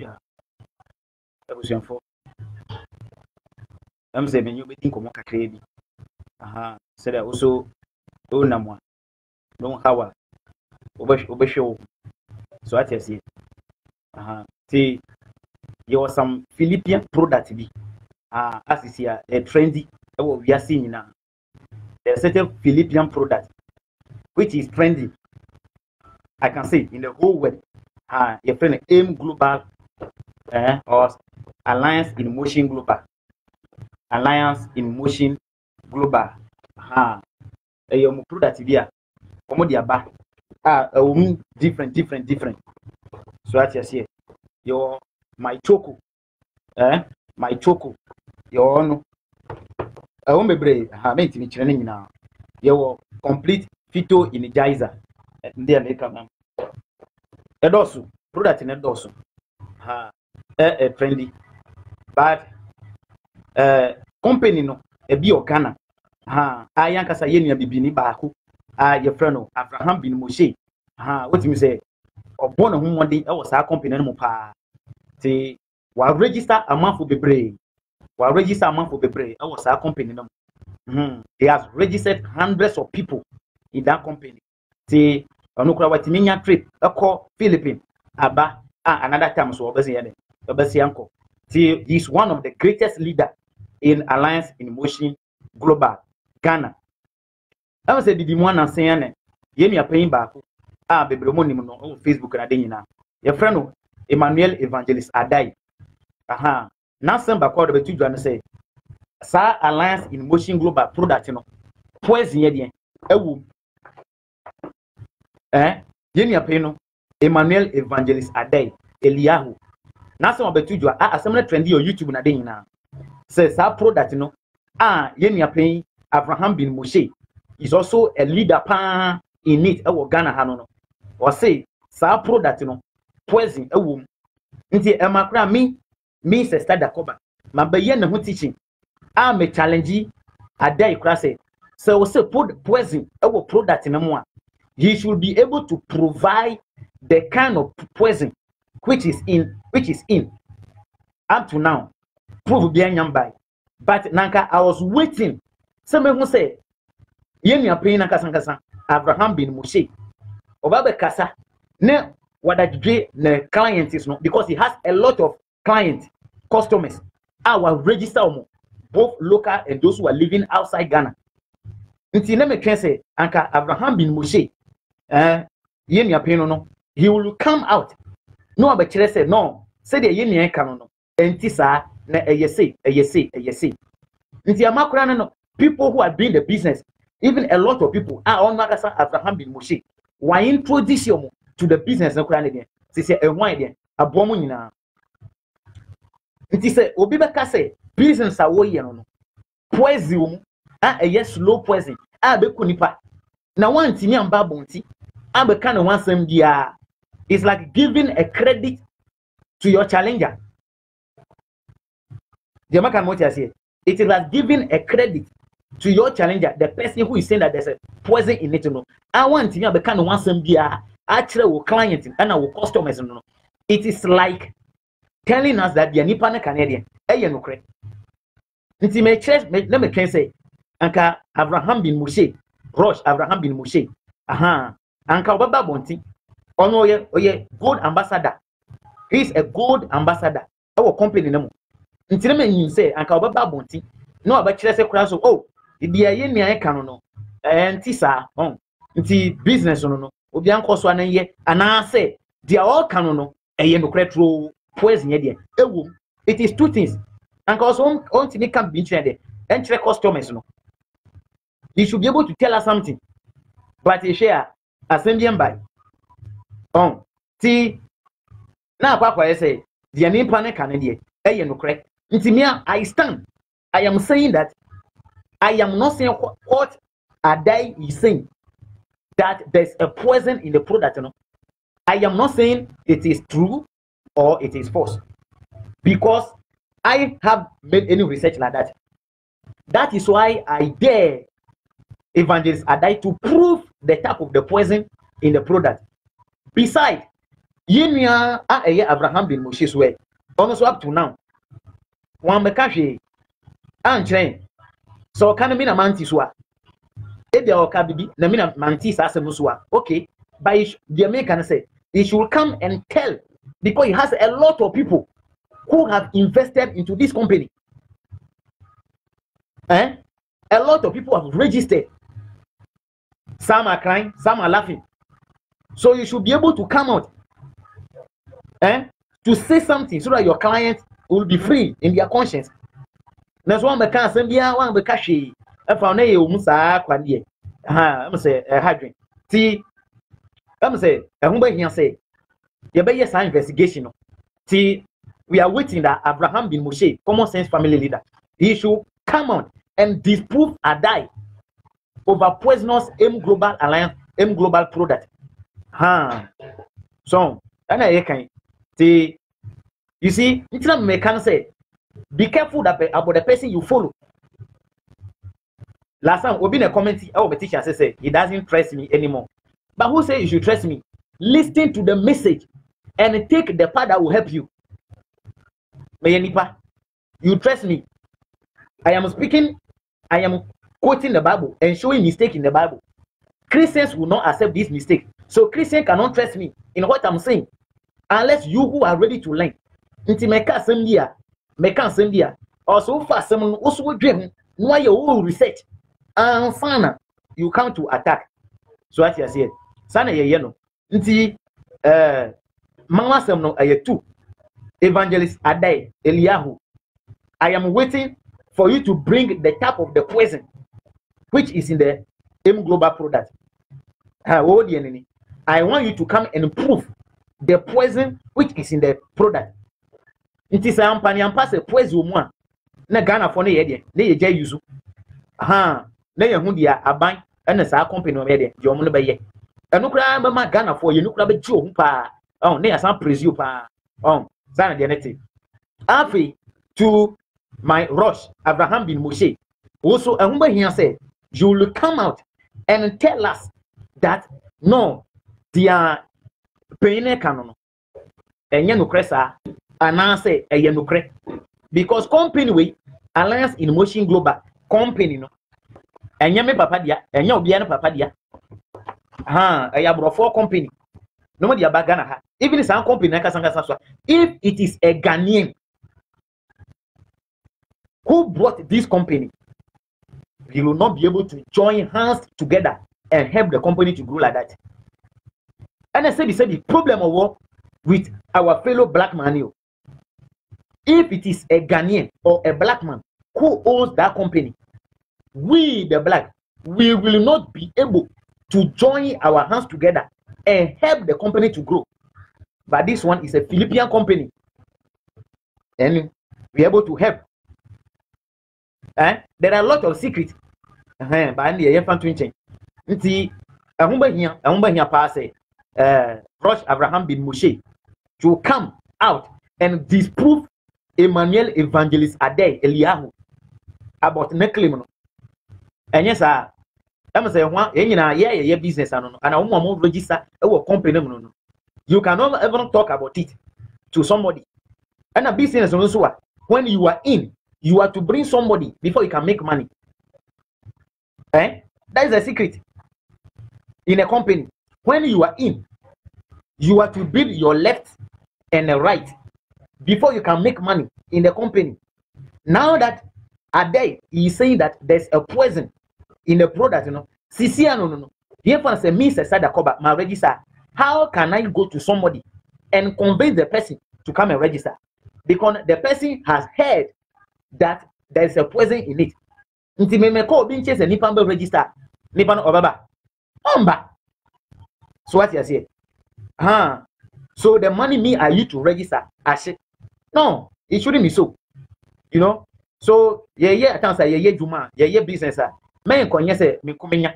Yeah. Abusuafo. I'm saying when you be think komo kakra bi. Aha. Said also o namwa. No hawa. Obehwe. So what you see. Aha. See there was some Philippine product bi. As is here a trendy. We are seeing now. There's a certain Philippine product which is trendy. I can say in the whole world. Your friend AIM Global or Alliance in Motion Global. Alliance in Motion Global. Your product here. Dia ba. Different. So what you see. Your my choco. My choco. Your no. Bebre. Mate me chirene nyina. Your complete phyto energizer. Ndi America man. Edosu. Product in edosu. Trendy. But company no ebi Ghana yankasa yenu bibini baako your friend no Abraham bin Moshe what you say obon ho modern e wo sa company no mo pa ti wa register amount bebre e wo sa company no he has registered hundreds of people in that company ti onukura watimi nya trip eko Philippines aba another time so obesi yanko. See, he's one of the greatest leader in Alliance in Motion Global Ghana. I was say the one and saying yemi are paying back. Baby money on Facebook and adina. Your friend Emmanuel Evangelist Adai. Now some back all the two and say, Sir Alliance in Motion Global product, poison yedian. Yemi are paying Emmanuel Evangelist Adai Eliyahu. Now some of you are similar trendy on YouTube na dey na. Says our product yeni paying Abraham bin Moshe is also a leader in it Ghana hano. Or say sa product poison womb. Nti emakra me se start Dakoba. Ma be ye na ho teaching. Me challenge adai kra say so say poison product na mo he should be able to provide the kind of poison which is in up to now prove be by but nanka I was waiting some who say yemi apin nanka sankasa Abraham bin Moshe obabe kasa ne wadadwe ne clients no because he has a lot of clients customers our register both local and those who are living outside Ghana nti na me twen say anka Abraham bin Moshe yemi apin no he will come out. No, but say no. Say the yeni canon. Entisa na say. Nti amakura no people who are doing the business, even a lot of people are on Magasa Abraham bin Moshe. Why introduce you to the business na kura ne? Say a wine there. Abomu nyina. Nti say obi beka say business awo ye no. Poison slow poison. Be kunipa. Na wan timi amba bonti. Be kind of one sem dia. It's like giving a credit to your challenger. It is like giving a credit to your challenger, the person who is saying that there's a poison in it. I want to become one some actually our clients and our customers. It is like telling us that the Nippon Canadian. Let me say, Anka Abraham bin Moshe, Rosh Abraham bin Moshe. Anka Baba Bonti. Oye gold ambassador. He is a gold ambassador. Our company name. Until me say anka obaba bonti. No aba kire se kura so the aye ni aye kan no. Nti sa nti business no obi anko so anan ye ana say they are all kan no eye no kretro poison ye de. It is two things. Anka also on tini can be there. Entre customers no. You should be able to tell us something. But you share assembly by ti na akwa say the nimpa ne kan de no correct nti me I stand I am saying that I am not saying what Adai is saying that there's a poison in the product I am not saying it is true or it is false because I have made any research like that. That is why I dare Evangelist Adai to prove the type of the poison in the product. Besides, Yenya Abraham bin Moshe's way. Almost up to now. One mekashi and train. So can mean a mantiswa. Ebe or kabibi, na mina mantis as a muswa. Okay, but the American say he should come and tell because he has a lot of people who have invested into this company. A lot of people have registered. Some are crying, some are laughing. So you should be able to come out to say something so that your client will be free in their conscience. That's one because one because she found a musa kwadi. I'm say hydrant. See, I'm say here say you better yes investigation. See, we are waiting that Abraham bin Moshe, common sense family leader, he should come out and disprove a die over poisonous M Global Alliance, M Global product. So, and I can see, you see, it's not me can say, be careful about the person you follow. Last time, we been a comment, our teacher say he doesn't trust me anymore. But who say you should trust me? Listen to the message and take the part that will help you. You trust me. I am speaking, I am quoting the Bible and showing mistake in the Bible. Christians will not accept this mistake. So Christians cannot trust me in what I'm saying. Unless you who are ready to learn. Until also fast someone also dream why you research. And sana you come to attack. So what you said. Sana ye no. Until mama some no two. Evangelist Adai Eliyahu. I am waiting for you to bring the type of the poison which is in the M Global product. I want you to come and prove the poison which is in the product. It is a company and pass a poison one. Na Ghana for ne ye use. Na ye hu dia aban na sa company no ye de omo no be ye. Enu kra ba ma Ghana for ye nu kra be ji ohun pa. Na ya san praise you pa. Sana de neti. Afi to my Rosh Abraham bin Moshe. Also, here said, you will come out and tell us that no, they are paying canon. And you cresa, and I say a yenukre. Because company we Alliance in Motion Global company no. And you me papa dia, and you be papa dia. A yabro for company. Nobody about Ghana. Even if some company if it is a Ghanaian who brought this company, we will not be able to join hands together and help the company to grow like that. And I said the problem of what with our fellow black man, if it is a Ghanaian or a black man who owns that company, we the black, we will not be able to join our hands together and help the company to grow. But this one is a Philippine company, and we're able to help. There are a lot of secrets. But the infant twin chain. See, a humber here pass Rosh Abraham bin Moshe to come out and disprove Emmanuel Evangelist Adai Eliyahu about Neklim. And yes, I'm saying, yeah, business and I want register a company. You cannot ever talk about it to somebody. And a business also, when you are in, you are to bring somebody before you can make money. That is a secret. In a company, when you are in, you are to build your left and the right before you can make money in the company. Now that Adai is saying that there's a poison in the product, no. The infant says, me said my register. How can I go to somebody and convince the person to come and register? Because the person has heard that there is a poison in it. Nti me call being chase and nipa register. Nipa no obaba. Omba. So what you say? So the money me are you to register? Ashe. No, it shouldn't be so. You know? So yeah, I say yeah, juma, yeah, business. Men konye se me kumenya.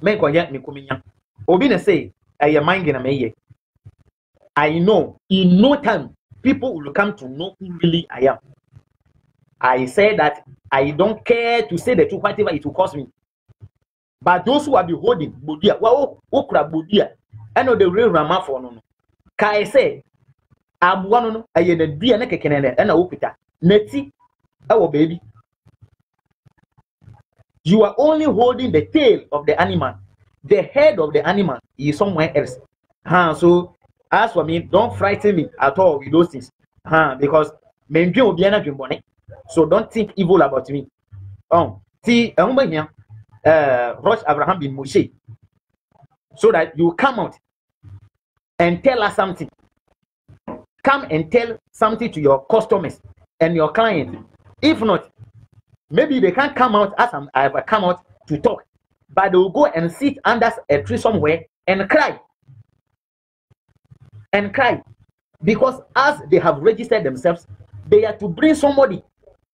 Men konye me kumenya. Obi na say I mind na me. I know in no time people will come to know who really I am. I say that I don't care to say the truth, whatever it will cost me. But those who are beholding Bodia, okra Bodia, ɛna ɔde wura ramafo no kae sɛ aboa no no ɛyɛ na dua ne kekene ɛna okuta neti ɛwɔ baby. You are only holding the tail of the animal. The head of the animal is somewhere else. So as for me, don't frighten me at all with those things. Because so don't think evil about me. See, Rosh Abraham bin Moshe, so that you come out and tell us something. Come and tell something to your customers and your clients. If not, maybe they can't come out as I have come out to talk, but they will go and sit under a tree somewhere and cry. And cry. Because as they have registered themselves, they are to bring somebody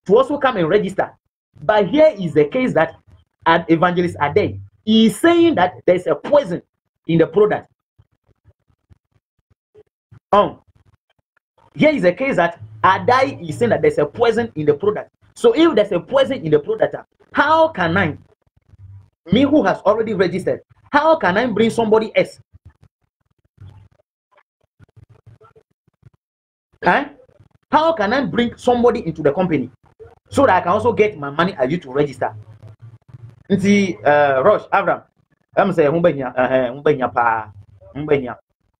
to also come and register. But here is the case that an evangelist Ade is saying that there's a poison in the product. Here is the case that Ade is saying that there's a poison in the product. So if there's a poison in the product, how can I, me who has already registered, how can I bring somebody else? How can I bring somebody into the company so that I can also get my money at you to register? See, Rosh, Abraham, I'm saying,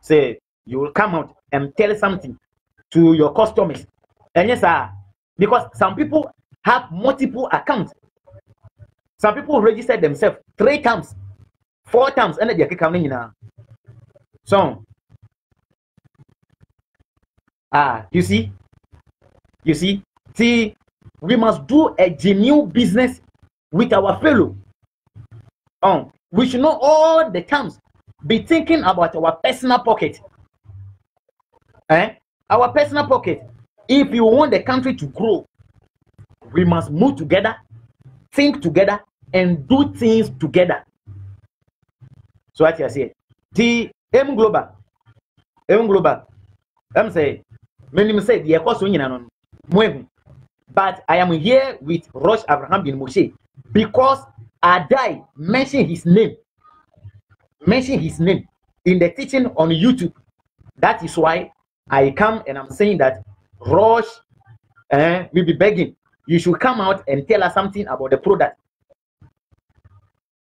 say, you will come out and tell something to your customers. And yes, sir, because some people have multiple accounts. Some people register themselves 3 times, 4 times, and they're coming in. So, you see, we must do a genuine business with our fellow. We should not all the times be thinking about our personal pocket. Our personal pocket. If you want the country to grow, we must move together, think together, and do things together. So what I say, the M Global, I'm saying, many say the equation, but I am here with Rosh Abraham bin Moshe because Adai mentioned his name in the teaching on YouTube. That is why I come and I'm saying that Rosh will be begging. You should come out and tell us something about the product.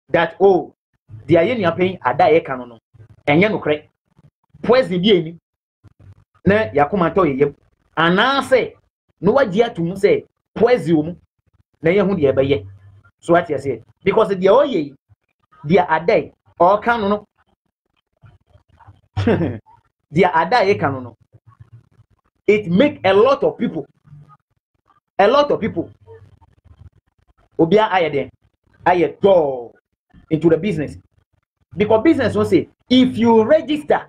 That the ayen you paying Adai canono and you correct. Pues the bien na yakumato ye and I say no idea to say pues you na ye hu de ebe. So what you say? Because the oye they are Adai or canono. They are Adai canono. It make a lot of people obia aye door into the business, because business will say if you register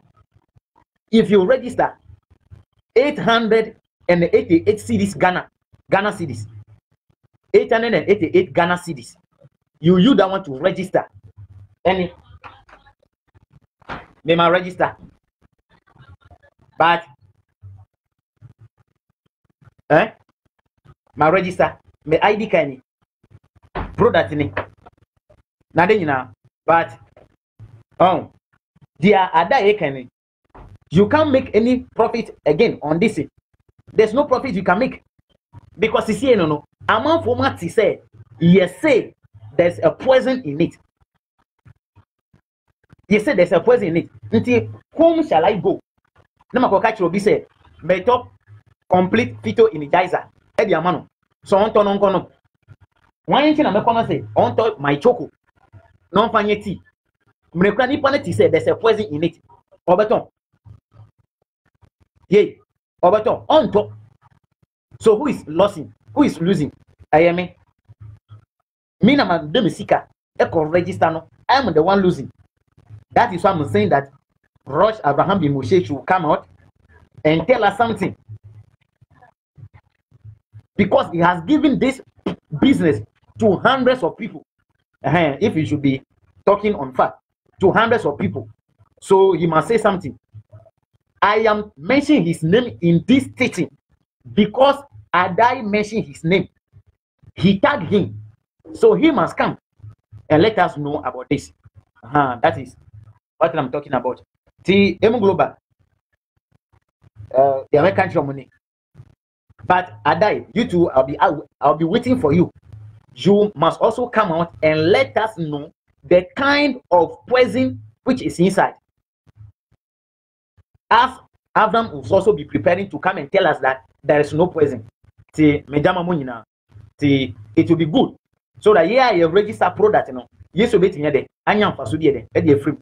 888 cedis Ghana cedis, 888 Ghana cedis, you that want to register any may my register, but my register, my ID can product ni na de nyina, but there other can you can't make any profit again on this. There's no profit you can make because you see no amount for what he said, yes, say there's a poison in it. You say there's a poison in it. Until whom shall I go? No matter catch will be said, may top complete fetal energizer. Eddie Amano. So on to non kono. One thing I'm gonna say, on to my choco. Non fanye tea. Mrekra ni paneti say there's a poison in it. Obeton. Yay. Obeton. On top. So who is losing? Who is losing? I am me. Me na man de misika. Eko register no. I am the one losing. That is why I'm saying that Rosh Abraham bin Moshe should come out and tell us something. Because he has given this business to hundreds of people. If he should be talking on fact, to hundreds of people. So he must say something. I am mentioning his name in this teaching because Adai mentioned his name. He tagged him. So he must come and let us know about this. That is what I'm talking about. The M Global, the American money. But Adai, you two, I'll be waiting for you. You must also come out and let us know the kind of poison which is inside. As Avram will also be preparing to come and tell us that there is no poison. It will be good. So that yeah, you register product, you know. Yes, you bet in there. Anyam fasudi there. Free.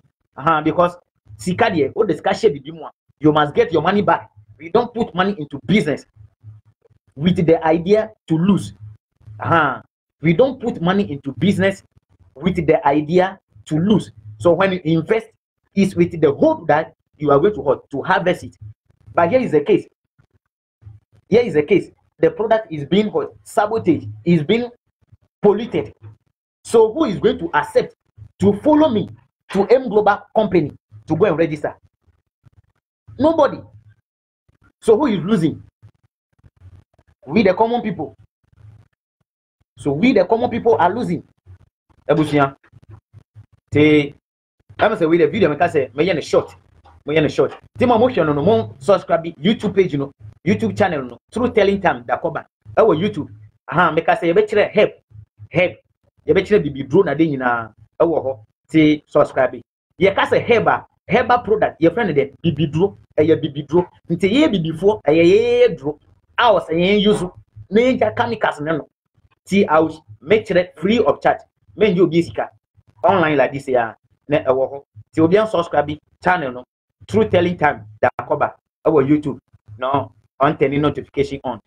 Because sikadie, all the scarce be more. You must get your money back. We don't put money into business with the idea to lose. We don't put money into business with the idea to lose. So when you invest, it's with the hope that you are going to harvest it. But here is the case. Here is the case. The product is being sabotaged, is being polluted. So who is going to accept to follow me to M Global Company to go and register? Nobody. So who is losing? We the common people. So we the common people are losing. Ebushia. I'm say we the video make say me yen short. Me yen short. Tima motion no mo subscribe YouTube page no, YouTube channel no through telling time Dakoba. Our YouTube. Make say be kire help. You be kire bibi bro na de nyina ewo ho. Ti subscribe. Ye ka say Heba product your friend de bibi dro bibi dro. Nti ye bibi fo ye dro. I was saying use major chemicals no. See, I will make it free of charge. Men you be online like this ya. Ne ewo. See, we be on subscribe channel no through telling time Dakoba our YouTube. No, on turning notification on.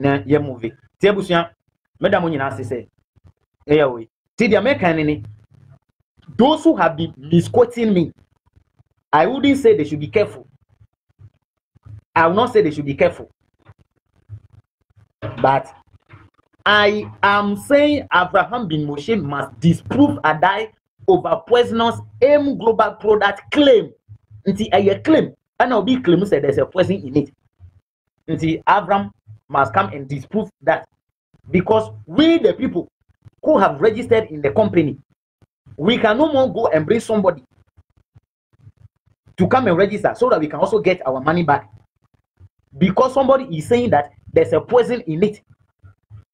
Na ye movie. See, busuya, madam nyina say. We. See the American those who have been misquoting me, I wouldn't say they should be careful. I will not say they should be careful. But I am saying Abraham bin Moshe must disprove Adai over poisonous M Global product claim. Until I claim, and I'll be claiming that there's a poison in it. Until Abraham must come and disprove that. Because we the people who have registered in the company, we can no more go and bring somebody to come and register so that we can also get our money back. Because somebody is saying that there's a poison in it.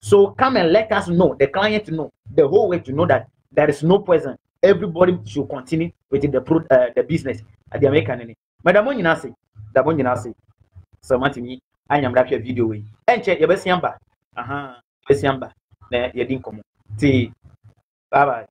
So come and let us know, the client know, the whole way to know that there is no poison. Everybody should continue with the business at the American. Madam Onyanasi, the Onyanasi. So Matimi, I am wrapping a video way. And check your best yamba. Best yamba. Bye bye.